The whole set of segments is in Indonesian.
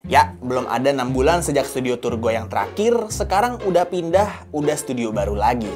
Ya, belum ada 6 bulan sejak studio tour gue yang terakhir, sekarang udah pindah, udah studio baru lagi.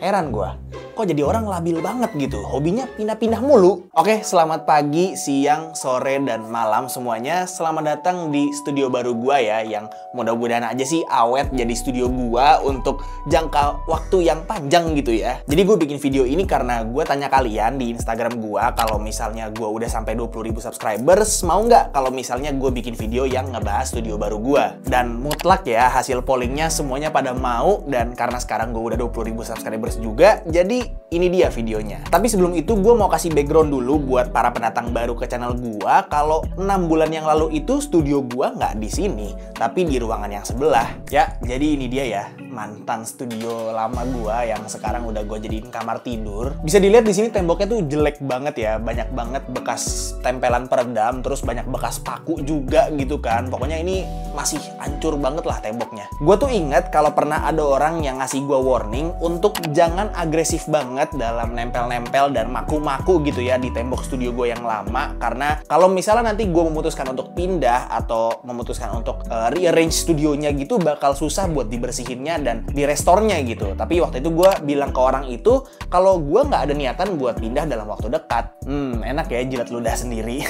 Heran gue, kok jadi orang labil banget gitu, hobinya pindah-pindah mulu. Oke, selamat pagi, siang, sore, dan malam semuanya. Selamat datang di studio baru gua ya, yang mudah-mudahan aja sih awet jadi studio gua untuk jangka waktu yang panjang gitu ya. Jadi gue bikin video ini karena gue tanya kalian di Instagram gua, kalau misalnya gua udah sampai 20.000 subscribers, mau nggak kalau misalnya gue bikin video yang ngebahas studio baru gua. Dan mutlak ya, hasil pollingnya semuanya pada mau, dan karena sekarang gue udah 20.000 subscribers juga, jadi ini dia videonya. Tapi sebelum itu gue mau kasih background dulu buat para pendatang baru ke channel gue. Kalau 6 bulan yang lalu itu studio gue nggak di sini, tapi di ruangan yang sebelah. Ya, jadi ini dia ya, mantan studio lama gue yang sekarang udah gue jadiin kamar tidur. Bisa dilihat di sini temboknya tuh jelek banget ya, banyak banget bekas tempelan peredam, terus banyak bekas paku juga gitu kan. Pokoknya ini masih hancur banget lah temboknya. Gue tuh inget kalau pernah ada orang yang ngasih gue warning untuk jangan agresif banget dalam nempel-nempel dan maku-maku gitu ya di tembok studio gue yang lama, karena kalau misalnya nanti gue memutuskan untuk pindah atau memutuskan untuk rearrange studionya gitu, bakal susah buat dibersihinnya dan direstornya gitu. Tapi waktu itu gue bilang ke orang itu kalau gue nggak ada niatan buat pindah dalam waktu dekat. Enak ya jilat ludah sendiri.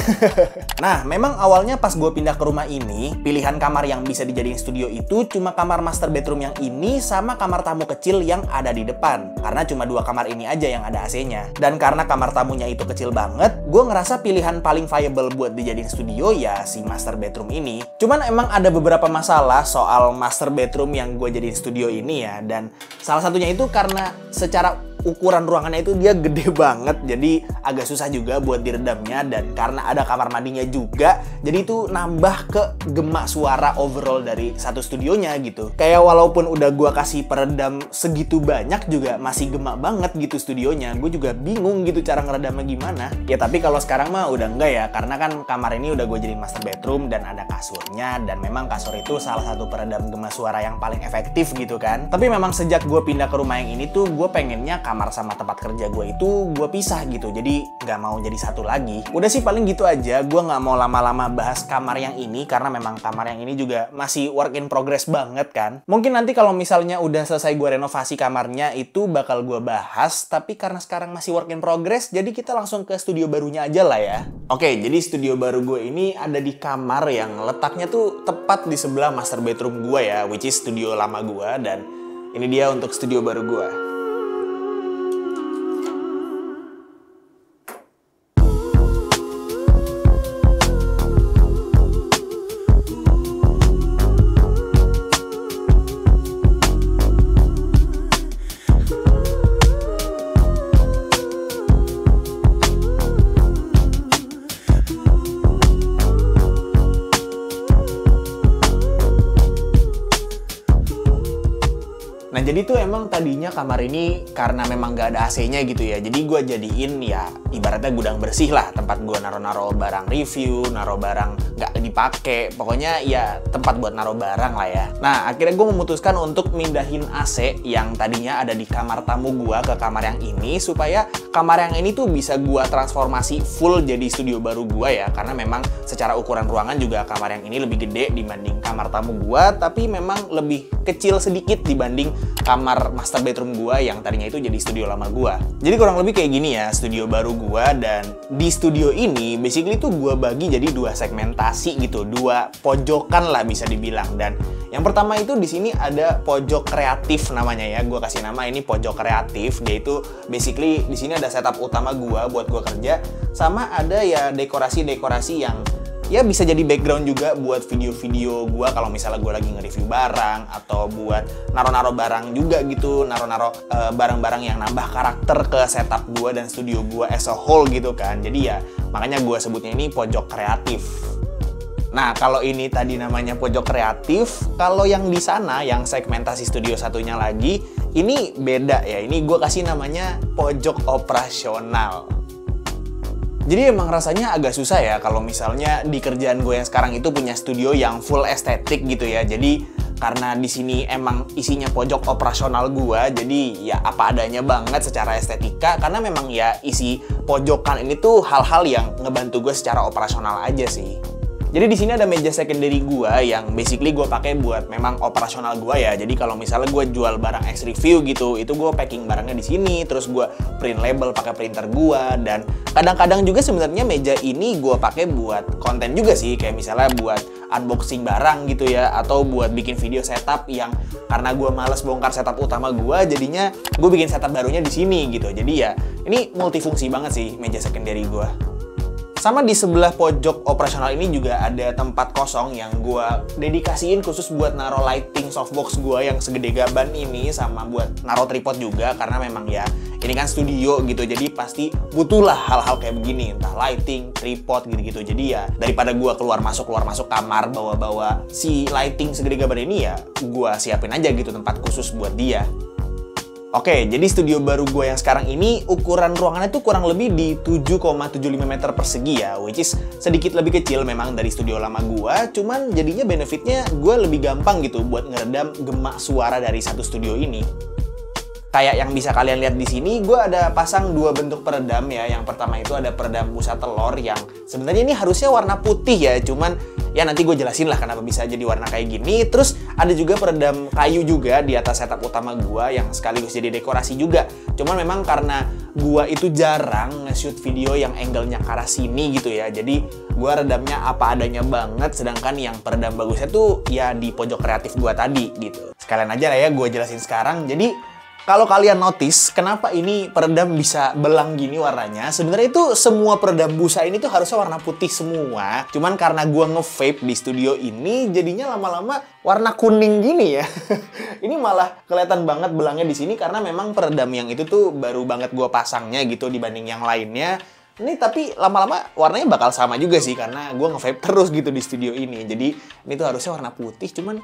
Nah, memang awalnya pas gue pindah ke rumah ini, pilihan kamar yang bisa dijadiin studio itu cuma kamar master bedroom yang ini sama kamar tamu kecil yang ada di depan, karena cuma 2 kamar ini aja yang ada AC-nya. Dan karena kamar tamunya itu kecil banget, gue ngerasa pilihan paling viable buat dijadiin studio ya si master bedroom ini. Cuman emang ada beberapa masalah soal master bedroom yang gue jadiin studio ini ya, dan salah satunya itu karena secara ukuran ruangannya itu dia gede banget, jadi agak susah juga buat diredamnya. Dan karena ada kamar mandinya juga, jadi itu nambah ke gemak suara overall dari satu studionya gitu. Kayak walaupun udah gua kasih peredam segitu banyak juga masih gemak banget gitu studionya. Gue juga bingung gitu cara ngeredamnya gimana. Ya tapi kalau sekarang mah udah enggak ya, karena kan kamar ini udah gue jadiin master bedroom dan ada kasurnya, dan memang kasur itu salah satu peredam gemak suara yang paling efektif gitu kan. Tapi memang sejak gue pindah ke rumah yang ini tuh gue pengennya kamar sama tempat kerja gue itu gue pisah gitu, jadi nggak mau jadi satu lagi. Udah sih paling gitu aja, gue nggak mau lama-lama bahas kamar yang ini karena memang kamar yang ini juga masih work in progress banget kan. Mungkin nanti kalau misalnya udah selesai gue renovasi kamarnya itu bakal gue bahas, tapi karena sekarang masih work in progress, jadi kita langsung ke studio barunya aja lah ya. Oke, jadi studio baru gue ini ada di kamar yang letaknya tuh tepat di sebelah master bedroom gue ya, which is studio lama gue, dan ini dia untuk studio baru gue. Nah jadi tuh emang tadinya kamar ini karena memang gak ada AC-nya gitu ya, jadi gue jadiin ya ibaratnya gudang bersih lah, tempat gue naro-naro barang review, naro barang gak dipakai, pokoknya ya tempat buat naro barang lah ya. Nah akhirnya gue memutuskan untuk mindahin AC yang tadinya ada di kamar tamu gue ke kamar yang ini, supaya kamar yang ini tuh bisa gue transformasi full jadi studio baru gue ya, karena memang secara ukuran ruangan juga kamar yang ini lebih gede dibanding kamar tamu gue, tapi memang lebih kecil sedikit dibanding kamar master bedroom gua yang tadinya itu jadi studio lama gua. Jadi kurang lebih kayak gini ya studio baru gua, dan di studio ini basically tuh gua bagi jadi 2 segmentasi gitu, 2 pojokan lah bisa dibilang. Dan yang pertama itu di sini ada pojok kreatif namanya ya, gua kasih nama ini pojok kreatif. Dia itu basically di sini ada setup utama gua buat gua kerja, sama ada ya dekorasi-dekorasi yang ya bisa jadi background juga buat video-video gue kalau misalnya gue lagi nge-review barang, atau buat naro-naro barang juga gitu, naro-naro barang-barang yang nambah karakter ke setup gue dan studio gue as a whole gitu kan. Jadi ya makanya gue sebutnya ini pojok kreatif. Nah kalau ini tadi namanya pojok kreatif, kalau yang di sana yang segmentasi studio satunya lagi ini beda ya, ini gue kasih namanya pojok operasional. Jadi emang rasanya agak susah ya kalau misalnya di kerjaan gue yang sekarang itu punya studio yang full estetik gitu ya. Jadi karena di sini emang isinya pojok operasional gue, jadi ya apa adanya banget secara estetika, karena memang ya isi pojokan ini tuh hal-hal yang ngebantu gue secara operasional aja sih. Jadi di sini ada meja secondary gua yang basically gua pakai buat memang operasional gua ya. Jadi kalau misalnya gua jual barang X review gitu, itu gua packing barangnya di sini, terus gua print label pakai printer gua, dan kadang-kadang juga sebenarnya meja ini gua pakai buat konten juga sih, kayak misalnya buat unboxing barang gitu ya, atau buat bikin video setup yang karena gua males bongkar setup utama gua, jadinya gua bikin setup barunya di sini gitu. Jadi ya ini multifungsi banget sih meja secondary gua. Sama di sebelah pojok operasional ini juga ada tempat kosong yang gue dedikasiin khusus buat naro lighting softbox gue yang segede gaban ini, sama buat naro tripod juga, karena memang ya ini kan studio gitu, jadi pasti butuhlah hal-hal kayak begini, entah lighting, tripod gitu-gitu. Jadi ya daripada gue keluar masuk kamar bawa-bawa si lighting segede gaban ini, ya gue siapin aja gitu tempat khusus buat dia. Oke, jadi studio baru gue yang sekarang ini ukuran ruangannya tuh kurang lebih di 7,75 meter persegi ya, which is sedikit lebih kecil memang dari studio lama gue, cuman jadinya benefitnya gue lebih gampang gitu buat ngeredam gemak suara dari satu studio ini. Kayak yang bisa kalian lihat di sini, gue ada pasang dua bentuk peredam ya. Yang pertama itu ada peredam busa telur yang sebenarnya ini harusnya warna putih ya, cuman ya nanti gue jelasin lah kenapa bisa jadi warna kayak gini. Terus ada juga peredam kayu juga di atas setup utama gue yang sekaligus jadi dekorasi juga. Cuman memang karena gue itu jarang nge-shoot video yang angle-nya ke arah sini gitu ya, jadi gue redamnya apa adanya banget. Sedangkan yang peredam bagusnya tuh ya di pojok kreatif gue tadi gitu. Sekalian aja lah ya gue jelasin sekarang. Jadi kalau kalian notice, kenapa ini peredam bisa belang gini warnanya? Sebenarnya itu semua peredam busa ini tuh harusnya warna putih semua. Cuman karena gua nge-vape di studio ini, jadinya lama-lama warna kuning gini ya. Ini malah kelihatan banget belangnya di sini karena memang peredam yang itu tuh baru banget gua pasangnya gitu dibanding yang lainnya. Ini tapi lama-lama warnanya bakal sama juga sih karena gua nge-vape terus gitu di studio ini. Jadi ini tuh harusnya warna putih, cuman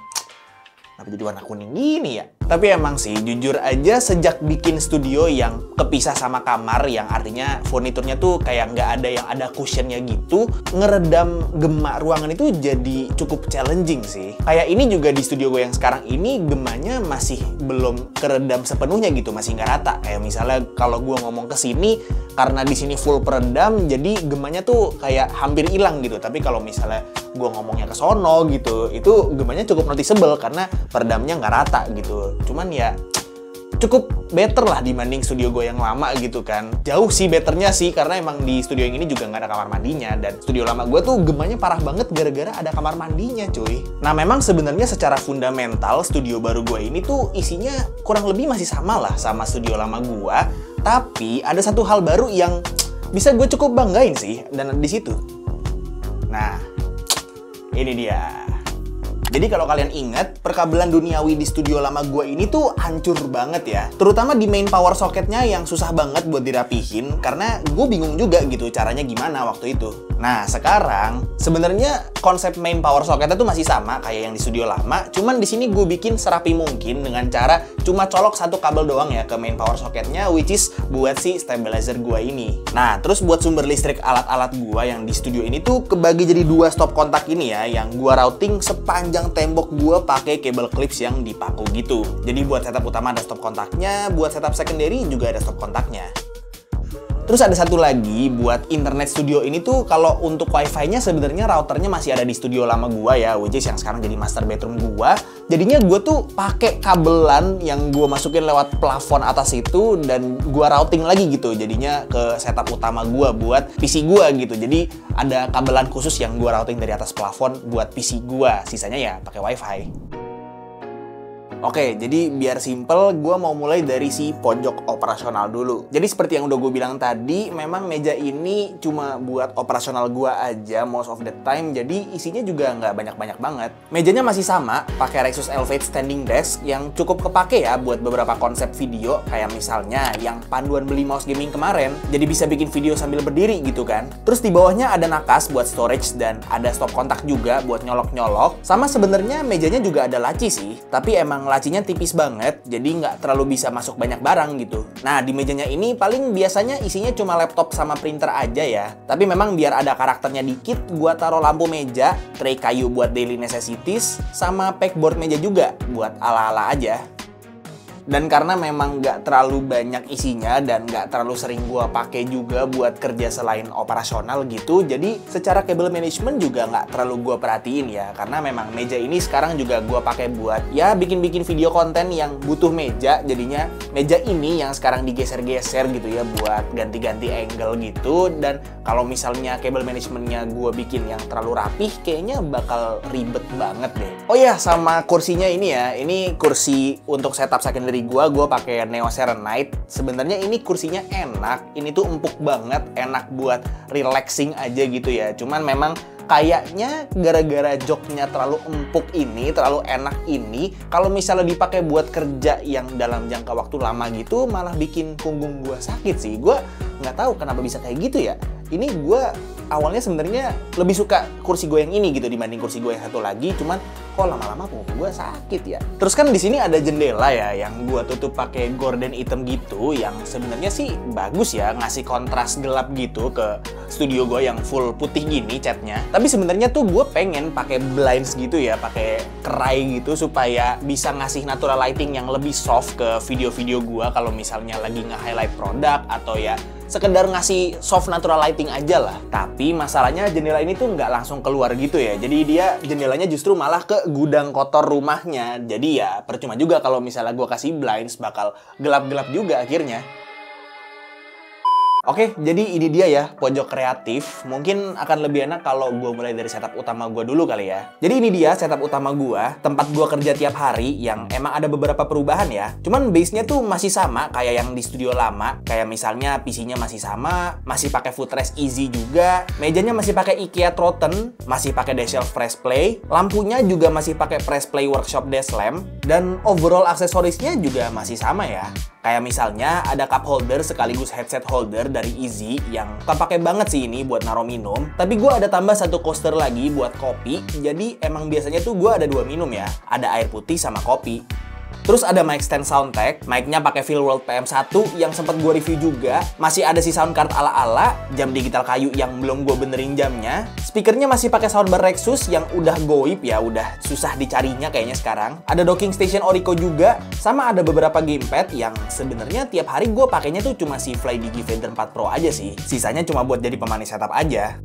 kenapa jadi warna kuning gini ya? Tapi emang sih, jujur aja sejak bikin studio yang kepisah sama kamar, yang artinya furniturnya tuh kayak nggak ada yang ada cushionnya gitu, ngeredam gemak ruangan itu jadi cukup challenging sih. Kayak ini juga di studio gue yang sekarang ini, gemanya masih belum keredam sepenuhnya gitu, masih nggak rata. Kayak misalnya kalau gue ngomong ke sini, karena di sini full peredam, jadi gemanya tuh kayak hampir hilang gitu. Tapi kalau misalnya gue ngomongnya ke sono gitu, itu gemanya cukup noticeable karena peredamnya nggak rata gitu. Cuman ya cukup better lah dibanding studio gue yang lama gitu kan. Jauh sih betternya sih, karena emang di studio yang ini juga nggak ada kamar mandinya. Dan studio lama gue tuh gemanya parah banget gara-gara ada kamar mandinya cuy. Nah memang sebenarnya secara fundamental studio baru gue ini tuh isinya kurang lebih masih sama lah sama studio lama gue. Tapi ada satu hal baru yang bisa gue cukup banggain sih, dan di situ. Nah, ini dia. Jadi kalau kalian ingat, perkabelan duniawi di studio lama gue ini tuh hancur banget ya. Terutama di main power socketnya yang susah banget buat dirapihin, karena gue bingung juga gitu caranya gimana waktu itu. Nah sekarang, sebenarnya konsep main power socketnya tuh masih sama kayak yang di studio lama, cuman di sini gue bikin serapi mungkin dengan cara cuma colok satu kabel doang ya ke main power socketnya, which is buat si stabilizer gue ini. Nah terus buat sumber listrik alat-alat gue yang di studio ini tuh kebagi jadi dua stop kontak ini ya, yang gue routing sepanjang tembok gue pakai kabel clips yang dipaku gitu. Jadi buat setup utama ada stop kontaknya, buat setup secondary juga ada stop kontaknya. Terus ada satu lagi buat internet studio ini tuh, kalau untuk wifi-nya sebenarnya routernya masih ada di studio lama gua ya, which is yang sekarang jadi master bedroom gua. Jadinya gua tuh pakai kabelan yang gua masukin lewat plafon atas itu dan gua routing lagi gitu. Jadinya ke setup utama gua buat PC gua gitu. Jadi ada kabelan khusus yang gua routing dari atas plafon buat PC gua. Sisanya ya pakai wifi. Oke, jadi biar simple, gue mau mulai dari si pojok operasional dulu. Jadi seperti yang udah gue bilang tadi, memang meja ini cuma buat operasional gue aja most of the time, jadi isinya juga nggak banyak-banyak banget. Mejanya masih sama, pakai Rexus Elevate Standing Desk yang cukup kepake ya buat beberapa konsep video, kayak misalnya yang panduan beli mouse gaming kemarin, jadi bisa bikin video sambil berdiri gitu kan. Terus di bawahnya ada nakas buat storage dan ada stop kontak juga buat nyolok-nyolok. Sama sebenarnya mejanya juga ada laci sih, tapi emang lacinya tipis banget, jadi nggak terlalu bisa masuk banyak barang gitu. Nah, di mejanya ini paling biasanya isinya cuma laptop sama printer aja ya. Tapi memang biar ada karakternya dikit, gua taruh lampu meja, tray kayu buat daily necessities, sama pegboard meja juga buat ala-ala aja. Dan karena memang nggak terlalu banyak isinya dan nggak terlalu sering gue pakai juga buat kerja selain operasional gitu, jadi secara cable management juga nggak terlalu gue perhatiin ya. Karena memang meja ini sekarang juga gue pakai buat ya bikin-bikin video konten yang butuh meja. Jadinya meja ini yang sekarang digeser-geser gitu ya buat ganti-ganti angle gitu. Dan kalau misalnya cable managementnya gue bikin yang terlalu rapih, kayaknya bakal ribet banget deh. Oh ya, sama kursinya ini ya. Ini kursi untuk setup secondary gue pakai Neo Serenite. Sebenarnya ini kursinya enak, ini tuh empuk banget, enak buat relaxing aja gitu ya. Cuman memang kayaknya gara-gara joknya terlalu empuk ini, terlalu enak ini, kalau misalnya dipakai buat kerja yang dalam jangka waktu lama gitu, malah bikin punggung gue sakit sih. Gue nggak tahu kenapa bisa kayak gitu ya. Ini gue awalnya sebenarnya lebih suka kursi gue yang ini gitu dibanding kursi gue yang satu lagi, cuman kok lama-lama punggung gue sakit ya. Terus kan di sini ada jendela ya yang gue tutup pakai gorden hitam gitu, yang sebenarnya sih bagus ya, ngasih kontras gelap gitu ke studio gue yang full putih gini catnya. Tapi sebenarnya tuh gue pengen pakai blinds gitu ya, pakai kerai gitu supaya bisa ngasih natural lighting yang lebih soft ke video-video gue kalau misalnya lagi nge-highlight produk atau ya sekedar ngasih soft natural lighting aja lah. Tapi masalahnya jendela ini tuh nggak langsung keluar gitu ya. Jadi dia jendelanya justru malah ke gudang kotor rumahnya. Jadi ya percuma juga kalau misalnya gue kasih blinds, bakal gelap-gelap juga akhirnya. Oke, jadi ini dia ya pojok kreatif. Mungkin akan lebih enak kalau gue mulai dari setup utama gue dulu kali ya. Jadi ini dia setup utama gue, tempat gue kerja tiap hari yang emang ada beberapa perubahan ya. Cuman base-nya tuh masih sama kayak yang di studio lama. Kayak misalnya PC-nya masih sama, masih pakai footrest easy juga, mejanya masih pakai IKEA Trotten, masih pakai Deshelf Press Play, lampunya juga masih pakai Press Play Workshop Desk Lamp, dan overall aksesorisnya juga masih sama ya. Kayak misalnya ada cup holder sekaligus headset holder dari Easy yang kepake banget sih ini buat naruh minum. Tapi gue ada tambah satu coaster lagi buat kopi. Jadi emang biasanya tuh gue ada 2 minum ya. Ada air putih sama kopi. Terus ada mic stand Soundtech, mic-nya pakai Filworld PM1 yang sempat gue review juga. Masih ada si sound card ala-ala, jam digital kayu yang belum gue benerin jamnya. Speakernya masih pakai soundbar Rexus yang udah goib ya, udah susah dicarinya kayaknya sekarang. Ada docking station Orico juga, sama ada beberapa gamepad yang sebenarnya tiap hari gue pakainya tuh cuma si Fly Digifader 4 Pro aja sih. Sisanya cuma buat jadi pemanis setup aja.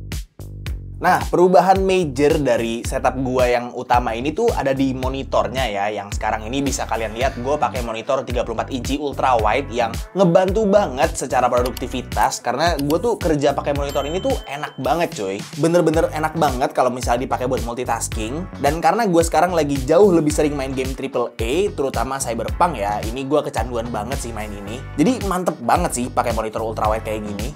Nah, perubahan major dari setup gua yang utama ini tuh ada di monitornya ya. Yang sekarang ini bisa kalian lihat gua pakai monitor 34 inci ultra wide yang ngebantu banget secara produktivitas karena gua tuh kerja pakai monitor ini tuh enak banget coy. Bener-bener enak banget kalau misalnya dipakai buat multitasking. Dan karena gua sekarang lagi jauh lebih sering main game AAA, terutama Cyberpunk ya. Ini gua kecanduan banget sih main ini. Jadi mantep banget sih pakai monitor ultra wide kayak gini.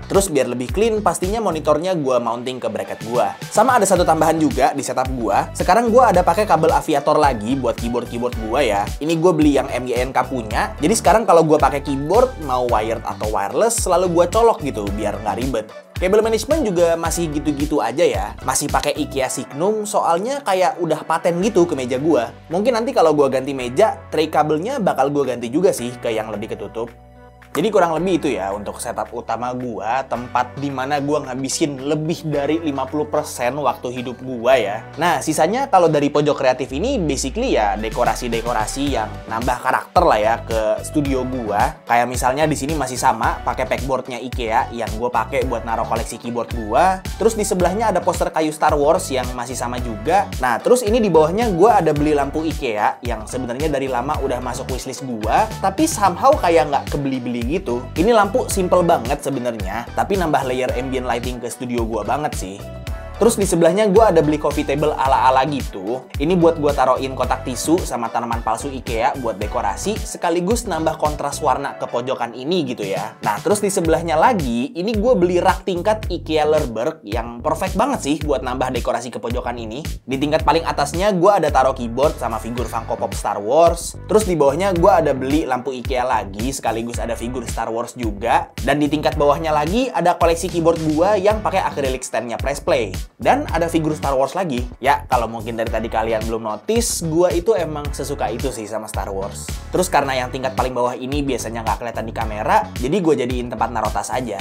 Terus biar lebih clean, pastinya monitornya gue mounting ke bracket gue. Sama ada satu tambahan juga di setup gue. Sekarang gue ada pakai kabel aviator lagi buat keyboard gue ya. Ini gue beli yang MYNK punya. Jadi sekarang kalau gue pakai keyboard, mau wired atau wireless, selalu gue colok gitu biar nggak ribet. Cable management juga masih gitu-gitu aja ya. Masih pakai IKEA Signum, soalnya kayak udah paten gitu ke meja gue. Mungkin nanti kalau gue ganti meja, tray kabelnya bakal gue ganti juga sih ke yang lebih ketutup. Jadi kurang lebih itu ya untuk setup utama gua, tempat dimana gua ngabisin lebih dari 50% waktu hidup gua ya. Nah, sisanya kalau dari pojok kreatif ini basically ya dekorasi-dekorasi yang nambah karakter lah ya ke studio gua. Kayak misalnya di sini masih sama pakai backboardnya IKEA yang gua pakai buat naruh koleksi keyboard gua. Terus di sebelahnya ada poster kayu Star Wars yang masih sama juga. Nah, terus ini di bawahnya gua ada beli lampu IKEA yang sebenarnya dari lama udah masuk wishlist gua, tapi somehow kayak nggak kebeli-beli gitu. Ini lampu simple banget sebenarnya, tapi nambah layer ambient lighting ke studio gua banget sih. Terus di sebelahnya gue ada beli coffee table ala-ala gitu. Ini buat gue taruhin kotak tisu sama tanaman palsu IKEA buat dekorasi, sekaligus nambah kontras warna ke pojokan ini gitu ya. Nah, terus di sebelahnya lagi, ini gue beli rak tingkat IKEA Lerberg yang perfect banget sih buat nambah dekorasi ke pojokan ini. Di tingkat paling atasnya gue ada taruh keyboard sama figur Funko Pop Star Wars. Terus di bawahnya gue ada beli lampu IKEA lagi, sekaligus ada figur Star Wars juga. Dan di tingkat bawahnya lagi ada koleksi keyboard gue yang pakai acrylic standnya Press Play. Dan ada figur Star Wars lagi. Ya, kalau mungkin dari tadi kalian belum notice, gua itu emang sesuka itu sih sama Star Wars. Terus karena yang tingkat paling bawah ini biasanya nggak kelihatan di kamera, jadi gue jadiin tempat naruh tas aja.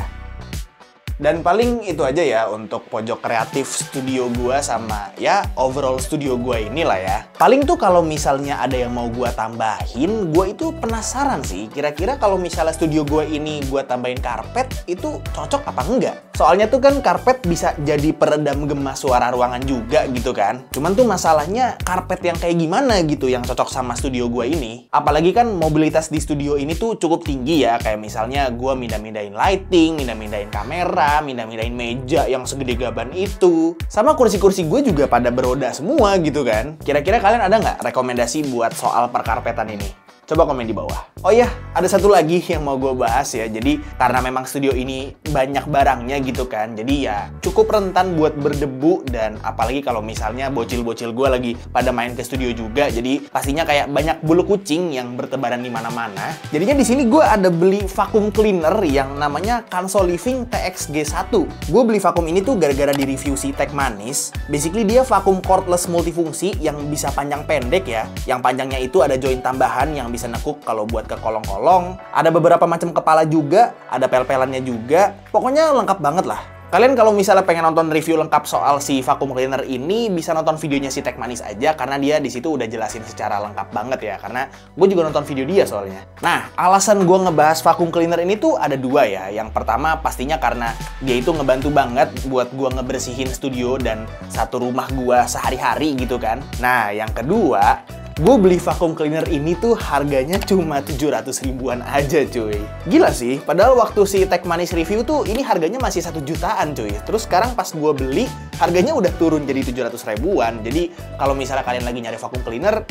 Dan paling itu aja ya untuk pojok kreatif studio gua sama ya overall studio gua inilah ya. Paling tuh kalau misalnya ada yang mau gua tambahin, gua itu penasaran sih kira-kira kalau misalnya studio gua ini gua tambahin karpet itu cocok apa enggak. Soalnya tuh kan karpet bisa jadi peredam gema suara ruangan juga gitu kan. Cuman tuh masalahnya karpet yang kayak gimana gitu yang cocok sama studio gua ini. Apalagi kan mobilitas di studio ini tuh cukup tinggi ya, kayak misalnya gua mindah-mindahin lighting, mindah-mindahin kamera, mindah-mindahin meja yang segede gaban itu. Sama kursi-kursi gue juga pada beroda semua gitu kan. Kira-kira kalian ada nggak rekomendasi buat soal perkarpetan ini? Coba komen di bawah. Oh iya, ada satu lagi yang mau gue bahas ya. Jadi karena memang studio ini banyak barangnya gitu kan, jadi ya cukup rentan buat berdebu. Dan apalagi kalau misalnya bocil-bocil gue lagi pada main ke studio juga, jadi pastinya kayak banyak bulu kucing yang bertebaran di mana-mana. Jadinya di sini gue ada beli vacuum cleaner yang namanya Kanso Living TXG1. Gue beli vacuum ini tuh gara-gara di review si Tech Manis. Basically dia vacuum cordless multifungsi yang bisa panjang pendek ya. Yang panjangnya itu ada join tambahan yang bisa nekuk kalau buat ke kolong-kolong. Ada beberapa macam kepala juga, ada pel-pelannya juga. Pokoknya lengkap banget lah. Kalian kalau misalnya pengen nonton review lengkap soal si vacuum cleaner ini, bisa nonton videonya si Tech Manis aja, karena dia di situ udah jelasin secara lengkap banget ya. Karena gue juga nonton video dia soalnya. Nah, alasan gue ngebahas vacuum cleaner ini tuh ada dua ya. Yang pertama pastinya karena dia itu ngebantu banget buat gue ngebersihin studio dan satu rumah gue sehari-hari gitu kan. Nah, yang kedua, gue beli vacuum cleaner ini tuh harganya cuma 700 ribuan aja cuy. Gila sih, padahal waktu si Tech Manis review tuh ini harganya masih 1 jutaan cuy. Terus sekarang pas gue beli, harganya udah turun jadi 700 ribuan. Jadi kalau misalnya kalian lagi nyari vacuum cleaner,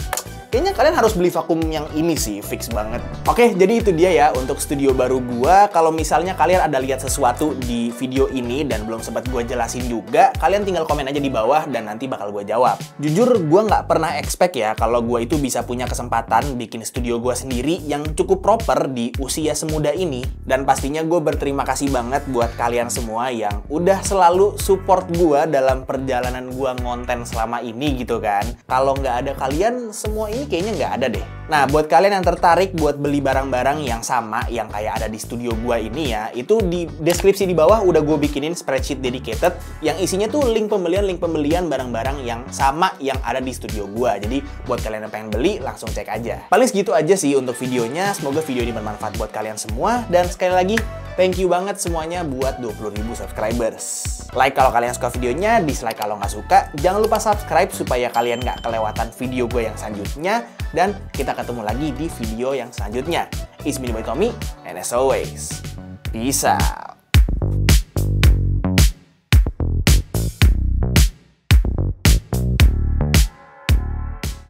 kayaknya kalian harus beli vakum yang ini sih, fix banget. Oke, jadi itu dia ya untuk studio baru gua. Kalau misalnya kalian ada lihat sesuatu di video ini dan belum sempat gua jelasin juga, kalian tinggal komen aja di bawah dan nanti bakal gua jawab. Jujur, gua nggak pernah expect ya kalau gua itu bisa punya kesempatan bikin studio gua sendiri yang cukup proper di usia semuda ini. Dan pastinya gua berterima kasih banget buat kalian semua yang udah selalu support gua dalam perjalanan gua ngonten selama ini gitu kan. Kalau nggak ada kalian, semua ini kayaknya nggak ada deh. Nah, buat kalian yang tertarik buat beli barang-barang yang sama yang kayak ada di studio gua ini ya, itu di deskripsi di bawah udah gue bikinin spreadsheet dedicated yang isinya tuh link pembelian barang-barang yang sama yang ada di studio gua. Jadi buat kalian yang pengen beli, langsung cek aja. Paling segitu aja sih untuk videonya. Semoga video ini bermanfaat buat kalian semua. Dan sekali lagi, thank you banget semuanya buat 20.000 subscribers. Like kalau kalian suka videonya, dislike kalau nggak suka. Jangan lupa subscribe supaya kalian nggak kelewatan video gue yang selanjutnya. Dan kita ketemu lagi di video yang selanjutnya. It's me, Boy Tommy, and as always, peace out.